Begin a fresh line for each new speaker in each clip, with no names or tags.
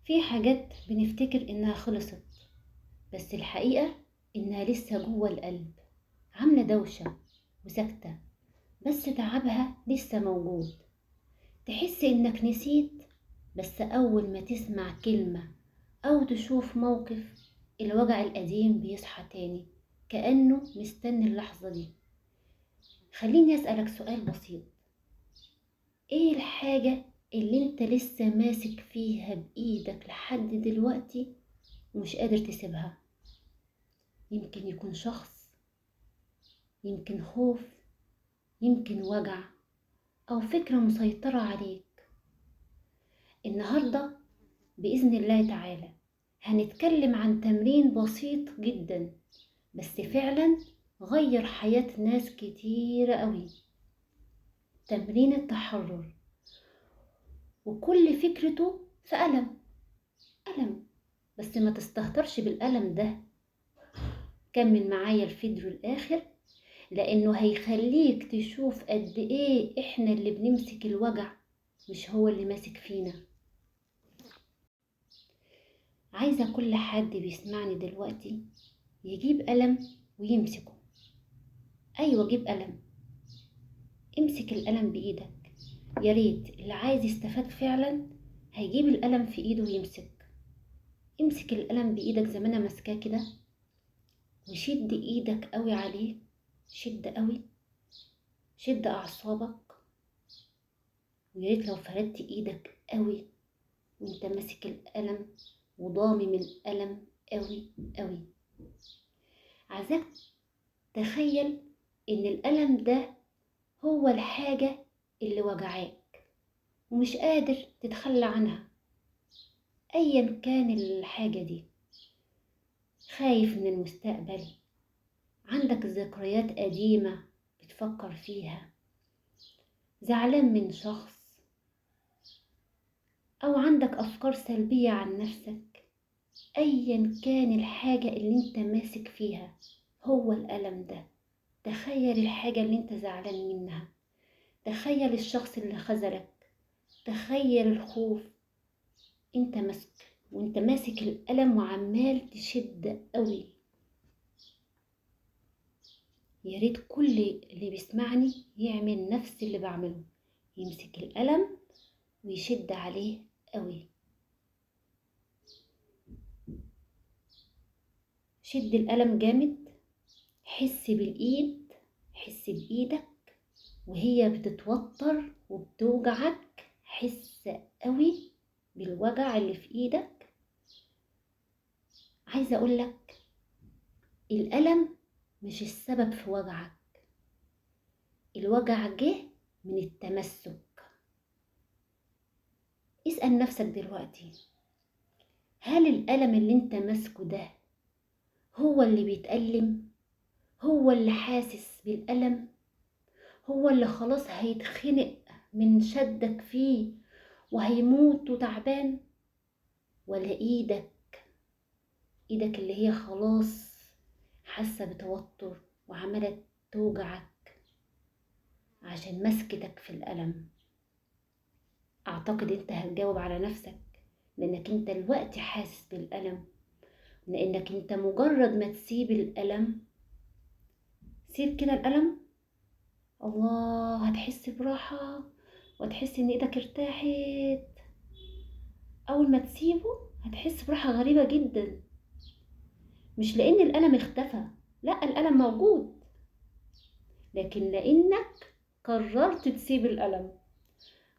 في حاجات بنفتكر إنها خلصت، بس الحقيقة إنها لسه جوه القلب، عاملة دوشة وساكتة، بس تعبها لسه موجود. تحس إنك نسيت، بس أول ما تسمع كلمة أو تشوف موقف الوجع القديم بيصحى تاني، كأنه مستني اللحظة دي. خليني أسألك سؤال بسيط: إيه الحاجة اللي انت لسه ماسك فيها بإيدك لحد دلوقتي ومش قادر تسيبها؟ يمكن يكون شخص، يمكن خوف، يمكن وجع، أو فكرة مسيطرة عليك. النهاردة بإذن الله تعالى هنتكلم عن تمرين بسيط جدا، بس فعلا غير حياة ناس كتيرة قوي. تمرين التحرر، وكل فكرته في ألم. بس ما تستهترش بالألم ده، كمل معايا الفيديو الآخر، لأنه هيخليك تشوف قد إيه إحنا اللي بنمسك الوجع، مش هو اللي ماسك فينا. عايزة كل حد بيسمعني دلوقتي يجيب قلم ويمسكه. أيوة، جيب قلم، امسك القلم بإيدك. يا ريت اللي عايز يستفاد فعلا هيجيب القلم في إيده ويمسك. امسك القلم بإيدك زي ما أنا ماسكاه كده، وشد إيدك قوي عليه، شد قوي، شد أعصابك. وياريت لو فردت إيدك قوي وانت ماسك القلم وضامم القلم قوي قوي. عايزاك تخيل ان القلم ده هو الحاجة اللي وجعاك ومش قادر تتخلى عنها، ايا كان الحاجة دي. خايف من المستقبل، عندك ذكريات قديمة بتفكر فيها، زعلان من شخص، او عندك افكار سلبية عن نفسك. ايا كان الحاجة اللي انت ماسك فيها هو الألم ده. تخيل الحاجة اللي انت زعلان منها، تخيل الشخص اللي خذلك، تخيل الخوف. انت ماسك، وانت ماسك الألم وعمال تشد قوي. يا ريت كل اللي بيسمعني يعمل نفس اللي بعمله، يمسك الألم ويشد عليه قوي. شد الألم جامد، حس بالإيد، حس بإيدك وهي بتتوتر وبتوجعك. حس قوي بالوجع اللي في ايدك. عايزة اقولك الألم مش السبب في وجعك، الوجع جه من التمسك. اسأل نفسك دلوقتي، هل الألم اللي انت ماسكه ده هو اللي بيتألم؟ هو اللي حاسس بالألم؟ هو اللي خلاص هيتخنق من شدك فيه وهيموت وتعبان؟ ولا ايدك اللي هي خلاص حاسة بتوتر وعمالة توجعك عشان مسكتك في الألم؟ أعتقد أنت هتجاوب على نفسك، لأنك أنت الوقت حاسس بالألم. لأنك أنت مجرد ما تسيب الألم، سيب كده الألم، الله، هتحس براحة وتحس إن إيدك ارتاحت. أول ما تسيبه هتحس براحة غريبة جدا، مش لأن الألم اختفى، لا، الألم موجود، لكن لأنك قررت تسيب الألم،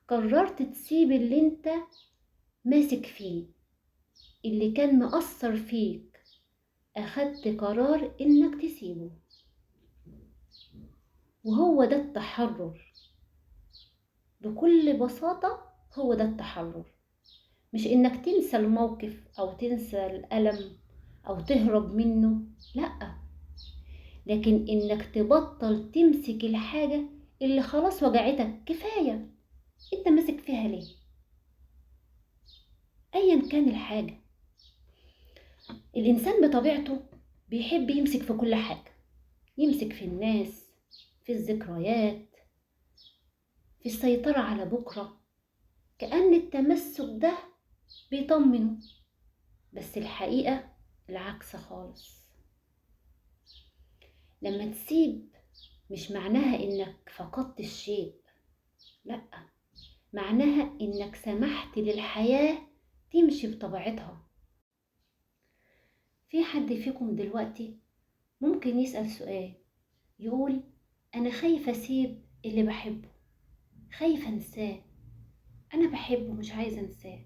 قررت تسيب اللي انت ماسك فيه، اللي كان مأثر فيك. أخدت قرار انك تسيبه، وهو ده التحرر. بكل بساطة هو ده التحرر، مش انك تنسى الموقف او تنسى الألم او تهرب منه، لا، لكن انك تبطل تمسك الحاجة اللي خلاص وجعتك. كفاية، انت ماسك فيها ليه؟ ايا كان الحاجة. الانسان بطبيعته بيحب يمسك في كل حاجة، يمسك في الناس، في الذكريات، في السيطرة على بكرة. كأن التمسك ده بيطمنوا، بس الحقيقة العكس خالص. لما تسيب مش معناها انك فقدت الشيء، لا، معناها انك سمحت للحياة تمشي بطبيعتها. في حد فيكم دلوقتي ممكن يسأل سؤال، يقول انا خايفة اسيب اللي بحبه، خايفة انساه، انا بحبه مش عايزة انساه،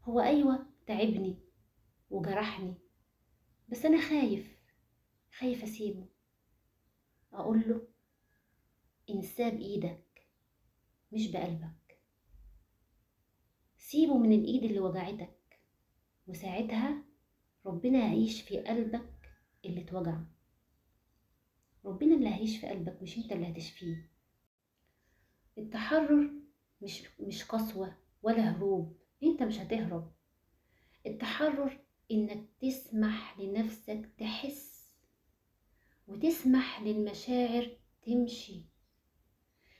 هو ايوه تعبني وجرحني، بس انا خايف اسيبه. اقول له انساه بايدك مش بقلبك، سيبه من الايد اللي وجعتك، وساعتها ربنا يعيش في قلبك اللي اتوجع. ربنا اللي هيعيش في قلبك مش انت اللي هتشفيه. التحرر مش قسوة ولا هروب، انت مش هتهرب. التحرر انك تسمح لنفسك تحس، وتسمح للمشاعر تمشي،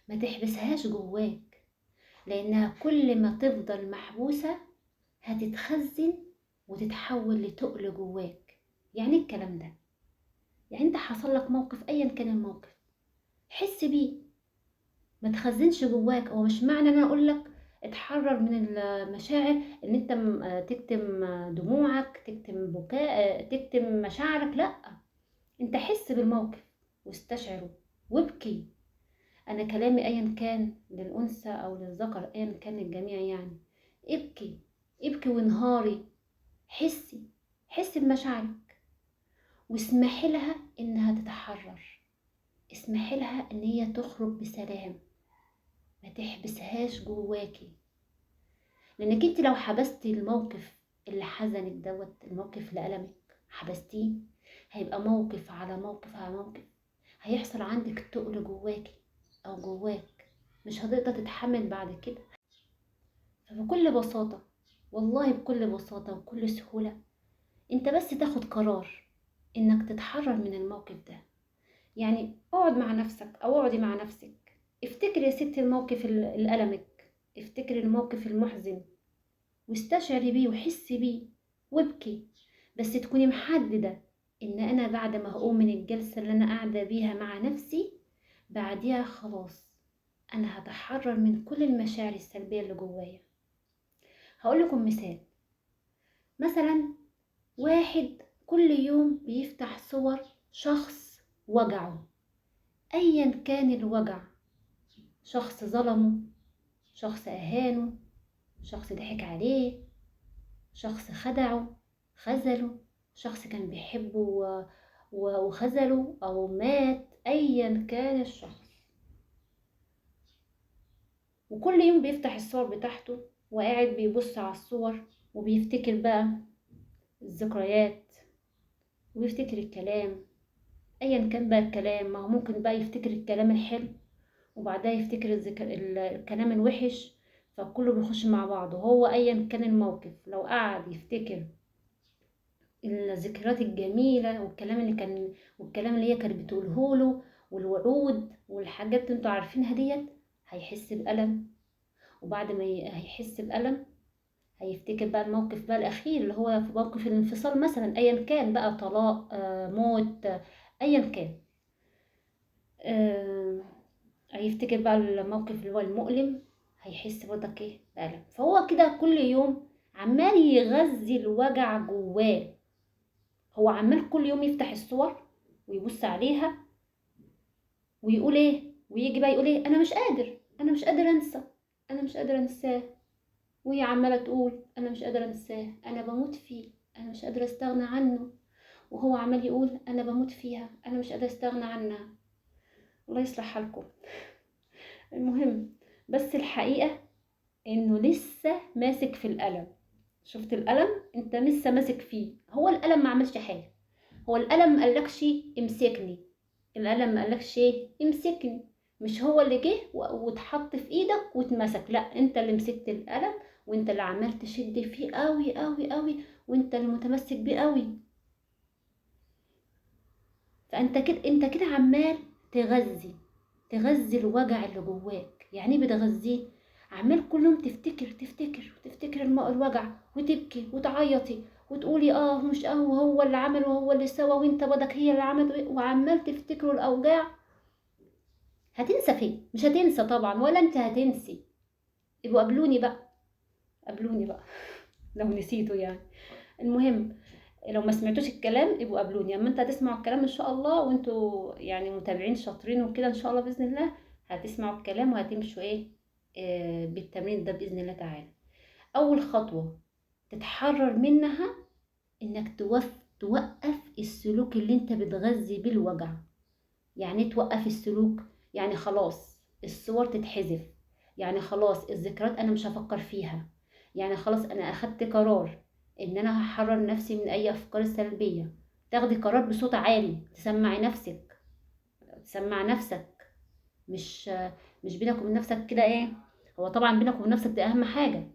ما تحبسهاش جواك، لانها كل ما تفضل محبوسة هتتخزن وتتحول لتقل جواك. يعني الكلام ده، يعني انت حصل لك موقف ايا كان الموقف، حس بيه، ما تخزنش جواك. هو مش معنى انا اقول لك اتحرر من المشاعر ان انت تكتم دموعك، تكتم بكاء، تكتم مشاعرك، لا، انت حس بالموقف واستشعره وابكي. انا كلامي ايا كان للانثى او للذكر، ايا كان الجميع، يعني ابكي، ابكي وانهاري، حسي بمشاعرك، واسمحي لها انها تتحرر، اسمحي لها ان هي تخرج بسلام، ما تحبسهاش جواكي. لانك انت لو حبستي الموقف اللي حزنك دوت، الموقف اللي ألمك حبستيه، هيبقى موقف على موقف على موقف، هيحصل عندك تقل جواكي او جواك، مش هتقدر تتحمل بعد كده. فبكل بساطة، والله بكل بساطة وبكل سهولة، انت بس تاخد قرار انك تتحرر من الموقف ده. يعني اقعد مع نفسك او اقعدي مع نفسك، افتكري يا ستي الموقف اللي ألمك، افتكري الموقف المحزن واستشعري بيه وحسي بيه وابكي، بس تكوني محددة ان انا بعد ما هقوم من الجلسة اللي انا قاعدة بيها مع نفسي، بعديها خلاص انا هتحرر من كل المشاعر السلبية اللي جوايا. هقول لكم مثال. مثلا واحد كل يوم بيفتح صور شخص وجعه، ايا كان الوجع، شخص ظلمه، شخص اهانه، شخص ضحك عليه، شخص خذله، شخص كان بيحبه وخذله او مات، ايا كان الشخص، وكل يوم بيفتح الصور بتاعته وقاعد بيبص على الصور وبيفتكر بقى الذكريات وبيفتكر الكلام، ايا كان بقى الكلام. ما هو ممكن بقى يفتكر الكلام الحلو وبعدها يفتكر الكلام الوحش، فكله بيخش مع بعض. وهو ايا كان الموقف لو قعد يفتكر الذكريات الجميلة والكلام اللي هي كانت بتقوله له، والوعود والحاجات اللي انتوا عارفينها ديت، هيحس بألم. وبعد ما هيحس بألم، هيفتكر بقى الموقف بقى الأخير اللي هو في موقف الانفصال مثلا، أيا كان بقى، طلاق، موت، أيا كان، هيفتكر بقى الموقف اللي هو المؤلم، هيحس برضك ايه بألم. فهو كده كل يوم عمال يغذي الوجع جواه. هو عمال كل يوم يفتح الصور ويبص عليها ويقول ايه، ويجي بقى يقول ايه، انا مش قادر انسى، انا مش قادر انساه. وهي عمالة تقول انا مش قادرة انساه، انا بموت فيه، انا مش قادرة استغنى عنه. وهو عمال يقول انا بموت فيها، انا مش قادرة استغنى عنها. الله يصلح حالكم. المهم، بس الحقيقة انه لسه ماسك في الألم. شفت الألم؟ انت لسه ماسك فيه. هو الألم ما عملش حاجة، هو الألم ما قالكش امسكني، الألم ما قالكش ايه امسكني، مش هو اللي جه واتحط في ايدك واتمسك، لا، انت اللي مسكت الألم، وانت اللي عمال تشد فيه قوي قوي قوي، وانت اللي متمسك بيه قوي. فانت كده، انت كده عمال تغذي الوجع اللي جواك. يعني ايه بتغذيه؟ عمال كل يوم تفتكر تفتكري الوجع وتبكي وتعيطي وتقولي مش هو اللي عمل وهو اللي سوى وانت بدك هي اللي عملت، وعمال تفتكروا الاوجاع، هتنسى فين؟ مش هتنسى طبعا، ولا انت هتنسي. يبقوا قابلوني بقى، قابلوني بقى لو نسيتوا يعني. المهم لو ما سمعتوش الكلام يبقوا قابلوني، اما انت هتسمعوا الكلام ان شاء الله، وانتوا يعني متابعين شاطرين وكده ان شاء الله باذن الله هتسمعوا الكلام وهتمشوا بالتمرين ده باذن الله تعالى. اول خطوه تتحرر منها انك توقف السلوك اللي انت بتغذي بيه الوجع. يعني توقف السلوك، يعني خلاص الصور تتحذف، يعني خلاص الذكريات انا مش هفكر فيها، يعني خلاص انا اخدت قرار ان انا هحرر نفسي من اي افكار سلبية. تاخدي قرار بصوت عالي، تسمع نفسك، مش بينك وبين نفسك كده هو طبعا بينك وبين نفسك دي اهم حاجة،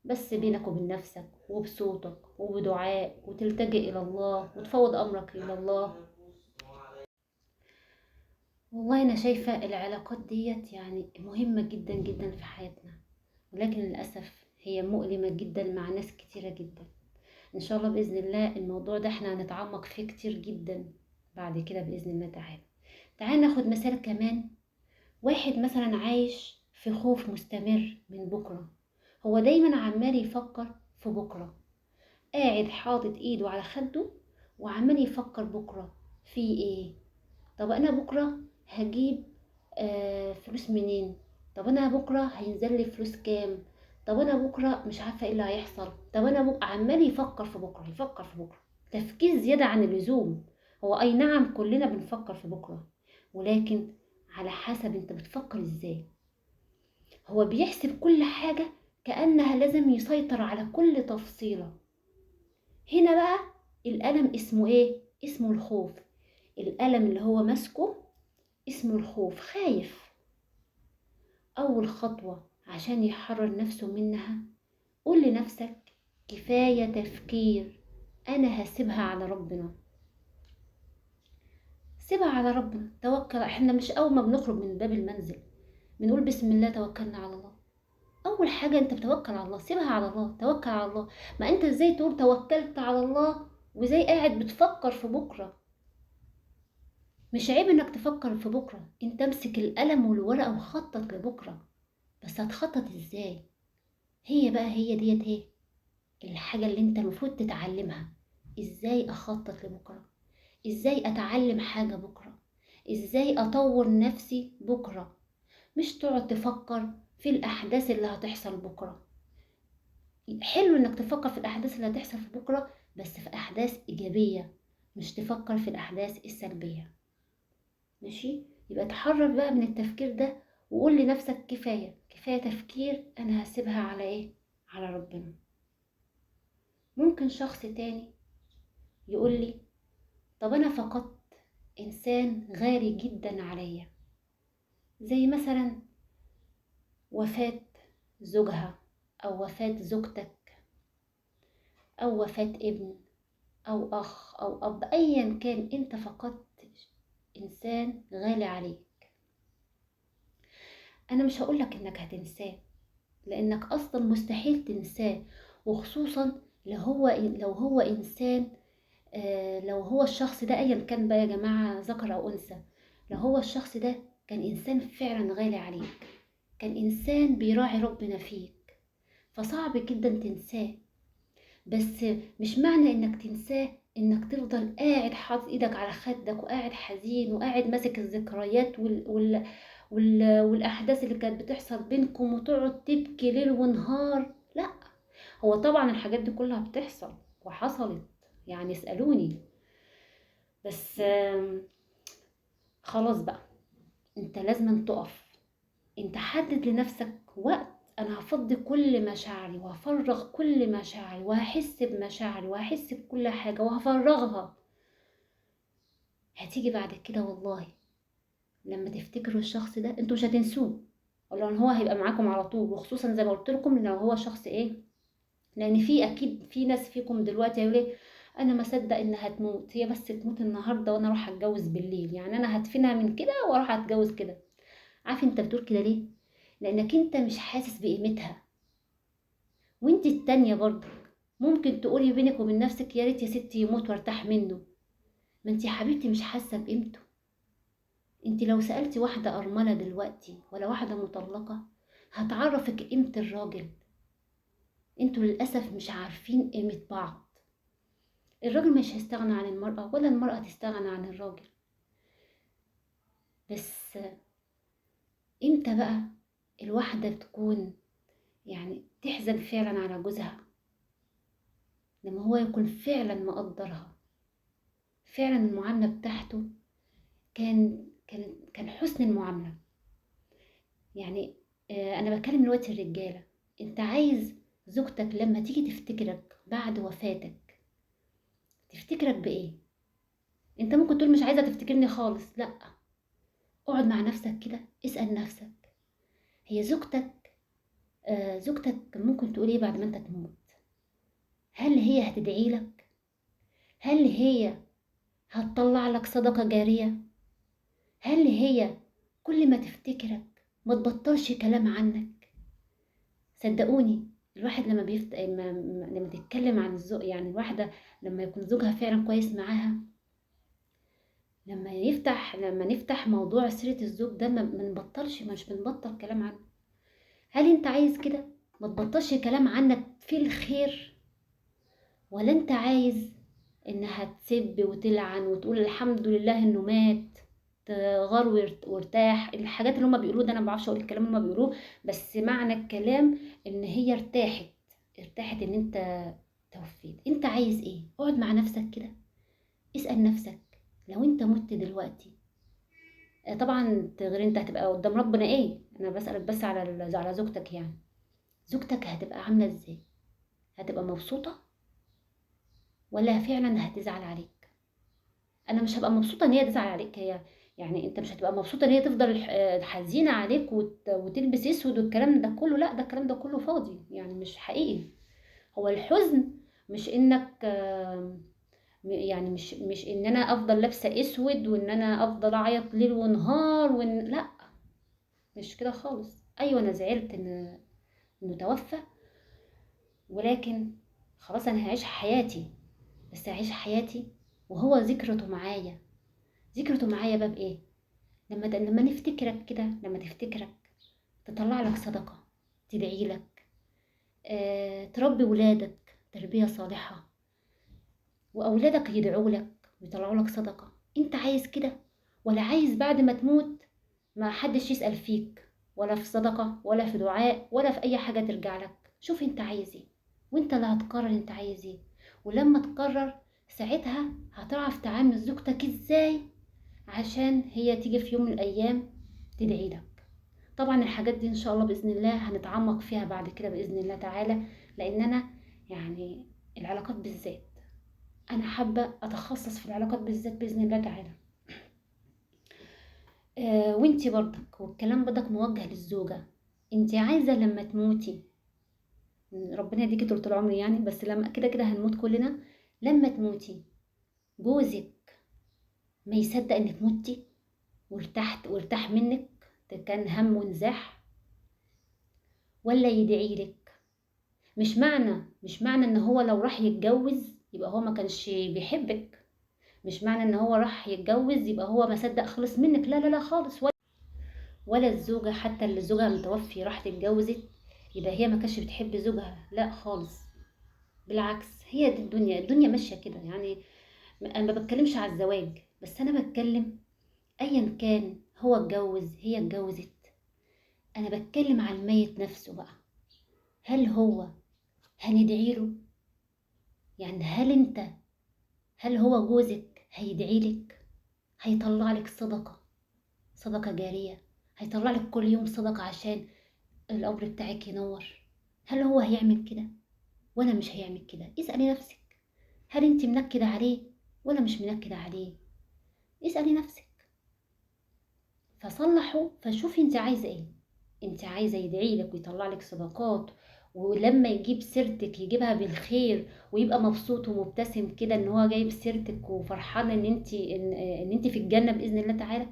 بس بينك وبين نفسك وبصوتك وبدعاء، وتلتجئ الى الله وتفوض امرك الى الله. والله أنا شايفة العلاقات ديت يعني مهمة جدا جدا في حياتنا، ولكن للأسف هي مؤلمة جدا مع ناس كتيرة جدا. إن شاء الله بإذن الله الموضوع ده احنا هنتعمق فيه كتير جدا بعد كده بإذن الله تعالى. تعالى ناخد مثال كمان. واحد مثلا عايش في خوف مستمر من بكرة، هو دايما عمال يفكر في بكرة، قاعد حاطط ايده على خده وعمال يفكر بكرة في ايه. طب انا بكرة هجيب فلوس منين؟ طب انا بكره هينزل لي فلوس كام؟ طب انا بكره مش عارفه ايه اللي هيحصل. طب انا بكره عمال يفكر في بكره، يفكر في بكره، تفكير زياده عن اللزوم. هو اي نعم كلنا بنفكر في بكره، ولكن على حسب انت بتفكر ازاي. هو بيحسب كل حاجه كانها لازم يسيطر على كل تفصيله. هنا بقى الالم اسمه ايه؟ اسمه الخوف. الالم اللي هو ماسكه اسمه الخوف، خايف. أول خطوة عشان يحرر نفسه منها، قول لنفسك كفاية تفكير، أنا هسيبها على ربنا. سيبها على ربنا، توكل. احنا مش أول ما بنخرج من باب المنزل بنقول بسم الله توكلنا على الله؟ أول حاجة أنت بتوكل على الله، سيبها على الله، توكل على الله. ما أنت إزاي تقول توكلت على الله وإزاي قاعد بتفكر في بكرة؟ مش عيب إنك تفكر في بكرة، أنت امسك القلم والورقة وخطط لبكرة، بس هتخطط إزاي؟ هي ديت الحاجة اللي انت المفروض تتعلمها. ازاي اخطط لبكرة؟ ازاي اتعلم حاجة بكرة؟ ازاي اطور نفسي بكرة؟ مش تقعد تفكر في الاحداث اللي هتحصل بكرة. حلو انك تفكر في الاحداث اللي هتحصل في بكرة، بس في احداث ايجابية، مش تفكر في الاحداث السلبية. ماشي؟ يبقى تحرر بقى من التفكير ده، وقول لنفسك كفاية تفكير، انا هسيبها على ايه؟ على ربنا. ممكن شخص تاني يقول لي طب انا فقدت انسان غالي جدا عليا، زي مثلا وفاة زوجها، او وفاة زوجتك، او وفاة ابن او اخ او اب، ايا كان انت فقدت انسان غالي عليك. انا مش هقولك انك هتنساه، لانك اصلا مستحيل تنساه، وخصوصا لو هو انسان، لو هو الشخص ده ايا كان بقى يا جماعة ذكر او انثى، لو هو الشخص ده كان انسان فعلا غالي عليك، كان انسان بيراعي ربنا فيك، فصعب جدا تنساه. بس مش معنى انك تنساه انك تفضل قاعد حاطط ايدك على خدك وقاعد حزين وقاعد ماسك الذكريات والاحداث اللي كانت بتحصل بينكم وتقعد تبكي ليل ونهار. لا، هو طبعا الحاجات دي كلها بتحصل وحصلت، يعني اسألوني. بس خلاص بقى، انت لازم تقف. انت حدد لنفسك وقت، انا هفضي كل مشاعري وهفرغ كل مشاعري وهحس بمشاعري وهحس بكل حاجة وهفرغها. هتيجي بعد كده والله لما تفتكروا الشخص ده انتوا مش هتنسوه، لان هو هيبقى معاكم على طول، وخصوصا زي ما قلت لكم لو هو شخص لان في اكيد في ناس فيكم دلوقتي هيقولوا انا ما صدق انها هتموت، هي بس تموت النهارده وانا اروح اتجوز بالليل، يعني انا هدفنها من كده واروح اتجوز كده. عارف انت بتقول كده ليه؟ لانك انت مش حاسس بقيمتها، وانت التانية برضه ممكن تقولي بينك وبين نفسك يا ريت يا ستي يموت وارتاح منه. ما انت يا حبيبتي مش حاسة بقيمته. انت لو سألتي واحدة أرملة دلوقتي ولا واحدة مطلقة هتعرفك قيمة الراجل. انتوا للأسف مش عارفين قيمة بعض. الراجل مش هيستغنى عن المرأة ولا المرأة تستغنى عن الراجل. بس امتى بقى الواحدة تكون يعني تحزن فعلا على جوزها؟ لما هو يكون فعلا مقدرها، فعلا المعاملة بتاعته كان حسن المعاملة. يعني انا بكلم دلوقتي الرجالة. انت عايز زوجتك لما تيجي تفتكرك بعد وفاتك تفتكرك بايه؟ انت ممكن تقول مش عايزة تفتكرني خالص، لا. اقعد مع نفسك كده، اسأل نفسك هي زوجتك ممكن تقول ايه بعد ما انت تموت؟ هل هي هتدعي لك؟ هل هي هتطلع لك صدقة جارية؟ هل هي كل ما تفتكرك ما تبطلش كلام عنك؟ صدقوني الواحد لما لما تتكلم عن الزوج، يعني الواحدة لما يكون زوجها فعلا كويس معاها، لما نفتح موضوع سيرة الزوج ده ما نبطلش، مش بنبطل كلام عنه. هل انت عايز كده ما تبطلش كلام عنك في الخير، ولا انت عايز انها تسب وتلعن وتقول الحمد لله انه مات، تغار وارتاح؟ الحاجات اللي هما بيقولوه ده انا ما بعرفش اقول الكلام اللي هما بيقولوه، بس معنى الكلام ان هي ارتاحت ان انت توفيت. انت عايز ايه؟ اقعد مع نفسك كده، اسأل نفسك لو انت مت دلوقتي. طبعا غير انت هتبقى قدام ربنا ايه، انا بسألك بس على زوجتك. يعني زوجتك هتبقى عاملة ازاي؟ هتبقى مبسوطة ولا فعلا هتزعل عليك؟ انا مش هبقى مبسوطه ان هي تزعل عليك. هي يعني انت مش هتبقى مبسوطه ان هي تفضل حزينه عليك وتلبس اسود والكلام ده كله. لا، ده الكلام ده كله فاضي، يعني مش حقيقي. هو الحزن مش انك يعني مش ان انا افضل لابسه اسود وان انا افضل اعيط ليل ونهار لا، مش كده خالص. ايوه انا زعلت انه توفى، ولكن خلاص انا هعيش حياتي. بس هعيش حياتي وهو ذكرته معايا بقى بايه؟ لما نفتكرك كده، لما تفتكرك تطلع لك صدقة، تدعي لك، تربي ولادك تربية صالحة، وأولادك يدعوا لك ويطلعوا لك صدقة. انت عايز كده ولا عايز بعد ما تموت ما حدش يسأل فيك ولا في صدقة ولا في دعاء ولا في أي حاجة ترجع لك؟ شوف انت عايز ايه، وانت اللي هتقرر انت عايز ايه. ولما تقرر ساعتها هتعرف تعامل زوجتك ازاي عشان هي تيجي في يوم من الأيام تدعي لك. طبعا الحاجات دي ان شاء الله باذن الله هنتعمق فيها بعد كده باذن الله تعالى، لان انا يعني العلاقات بالذات انا حابه اتخصص في العلاقات بالذات باذن الله تعالى. وانتي برضك، والكلام برضك موجه للزوجه. انتي عايزه لما تموتي، ربنا يديكي طول العمر يعني، بس لما كده كده هنموت كلنا، لما تموتي جوزك ما يصدق انك متي وارتاح منك، كان هم ونزاح، ولا يدعي لك؟ مش معنى ان هو لو راح يتجوز يبقى هو ما كانش بيحبك. مش معنى ان هو راح يتجوز يبقى هو ما صدق خلص منك. لا لا لا خالص. ولا الزوجة حتى اللي زوجها متوفي راحت اتجوزت يبقى هي ما كانش بتحب زوجها، لا خالص. بالعكس، هي دي الدنيا ماشية كده يعني. انا ما بتكلمش على الزواج بس، انا بتكلم ايا كان هو اتجوز هي اتجوزت، انا بتكلم على الميت نفسه بقى. هل هندعي له؟ يعني هل هو جوزك هيدعي لك؟ هيطلع لك صدقة جارية؟ هيطلع لك كل يوم صدقة عشان القبر بتاعك ينور؟ هل هو هيعمل كده ولا مش هيعمل كده؟ اسألي نفسك. هل انت منكدة عليه ولا مش منكدة عليه؟ اسألي نفسك. فصلحوا، فشوفي انت عايزة ايه. انت عايزة يدعي لك ويطلع لك صدقات، ولما يجيب سيرتك يجيبها بالخير ويبقى مبسوط ومبتسم كده ان هو جايب سيرتك وفرحان ان انت في الجنة بإذن الله تعالى،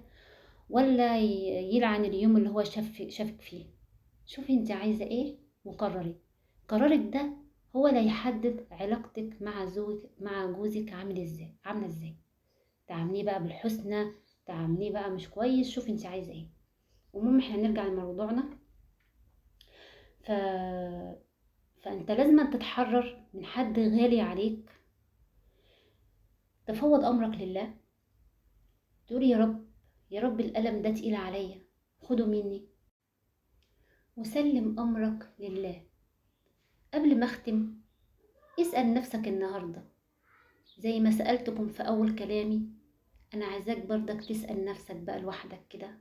ولا يلعن اليوم اللي هو شافك فيه؟ شوفي انت عايزة ايه وقرري. قرارك ده هو اللي هيحدد علاقتك مع جوزك عامله ازاي. تعامليه بقى بالحسنى، تعامليه بقى مش كويس، شوف انت عايزه ايه. المهم احنا نرجع لموضوعنا. ف... فانت لازم تتحرر من حد غالي عليك، تفوض امرك لله، تقول يا رب، يا رب الألم ده تقيل عليا، خده مني، وسلم أمرك لله. قبل ما أختم، اسأل نفسك النهاردة زي ما سألتكم في أول كلامي، أنا عايزاك برضك تسأل نفسك بقى لوحدك كده،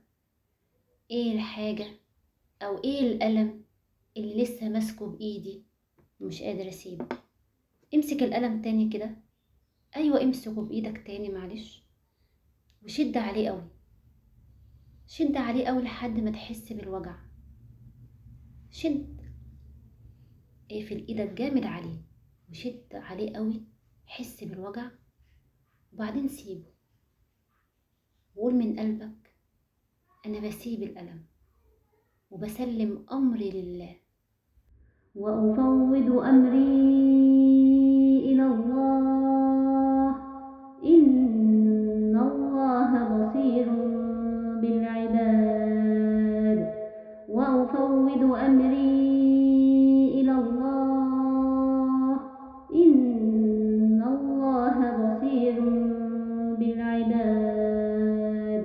إيه الحاجة أو إيه الألم اللي لسه ماسكه بإيدي ومش قادر أسيبه. امسك الألم تاني كده، أيوة امسكه بإيدك تاني معلش، وشد عليه قوي، شد عليه قوي لحد ما تحس بالوجع. شد، اقفل ايدك جامد عليه وشد عليه قوي، حس بالوجع، وبعدين سيبه وقول من قلبك انا بسيب الألم وبسلم امري لله، وافوض امري الى الله، ان الله بصير بالعباد. وافوض امري الى الله، ان الله بصير بالعباد.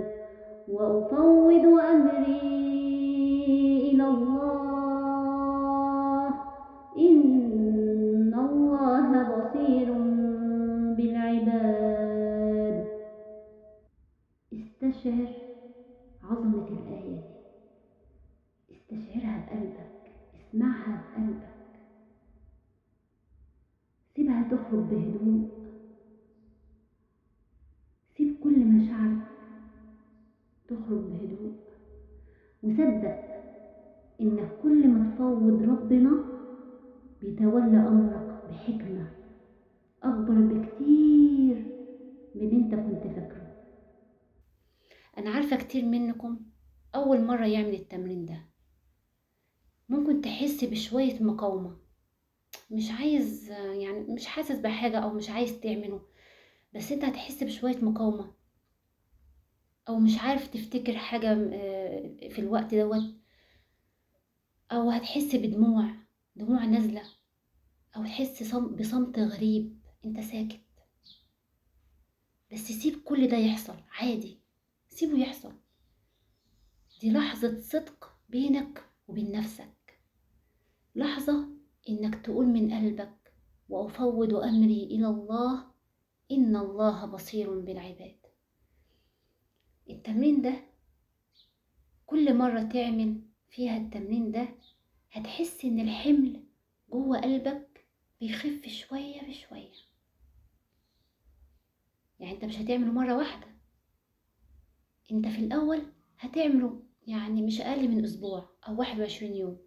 وافوض امري الى الله، ان الله بصير بالعباد. استشعر عظمة الآية دي، استشعرها بقلبك، اسمعها بقلبك، سيبها تخرج بهدوء، سيب كل مشاعرك تخرج بهدوء، وصدق انك كل ما تفوض ربنا بيتولى امرك بحكمة اكبر بكتير من اللي انت كنت فاكره. انا عارفة كتير منكم اول مرة يعمل التمرين ده ممكن تحس بشوية مقاومة، مش عايز يعني مش حاسس بحاجة او مش عايز تعمله، بس انت هتحس بشوية مقاومة، او مش عارف تفتكر حاجة في الوقت دوت، او هتحس دموع نازلة، او تحس بصمت غريب، انت ساكت. بس سيب كل ده يحصل عادي، سيبه يحصل، دي لحظة صدق بينك وبين نفسك، لحظة انك تقول من قلبك وافوض امري الى الله، ان الله بصير بالعباد. التمرين ده كل مرة تعمل فيها التمرين ده هتحس ان الحمل جوه قلبك بيخف شوية بشوية. يعني انت مش هتعمله مرة واحدة، انت في الاول هتعمله يعني مش اقل من اسبوع او 21 يوم.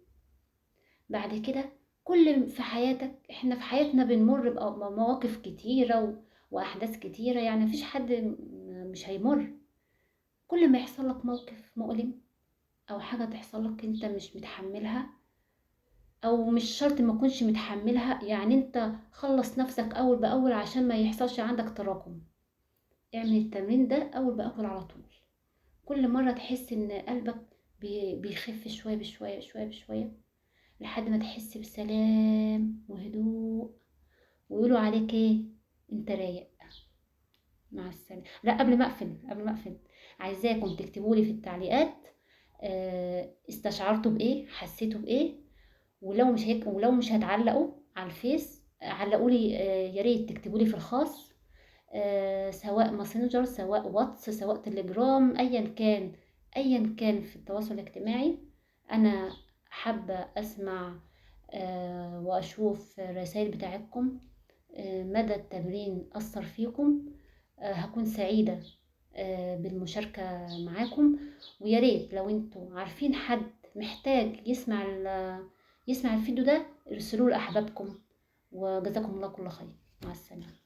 بعد كده كل في حياتك، احنا في حياتنا بنمر بمواقف كتيرة واحداث كتيرة، يعني مفيش حد مش هيمر. كل ما يحصل لك موقف مؤلم او حاجة تحصل لك انت مش متحملها، او مش شرط ما تكونش متحملها، يعني انت خلص نفسك اول باول عشان ما يحصلش عندك تراكم. اعمل التمرين ده اول باول على طول، كل مرة تحس ان قلبك بيخف شوية بشوية شوية بشوية، لحد ما تحس بسلام وهدوء، ويقولوا عليك ايه، انت رايق. مع السلامة. لا، قبل ما اقفل عايزاكم تكتبوا لي في التعليقات استشعرتوا بايه، حسيتوا بايه، ولو مش هتعلقوا على الفيس علقوا لي، يا ريت تكتبوا لي في الخاص، سواء ماسنجر سواء واتس سواء تليجرام، ايا كان في التواصل الاجتماعي. انا حابة اسمع واشوف الرسائل بتاعتكم، مدى التمرين اثر فيكم. هكون سعيدة بالمشاركة معاكم. ويا ريت لو انتوا عارفين حد محتاج يسمع الفيديو ده ارسلوه لاحبابكم، وجزاكم الله كل خير. مع السلامة.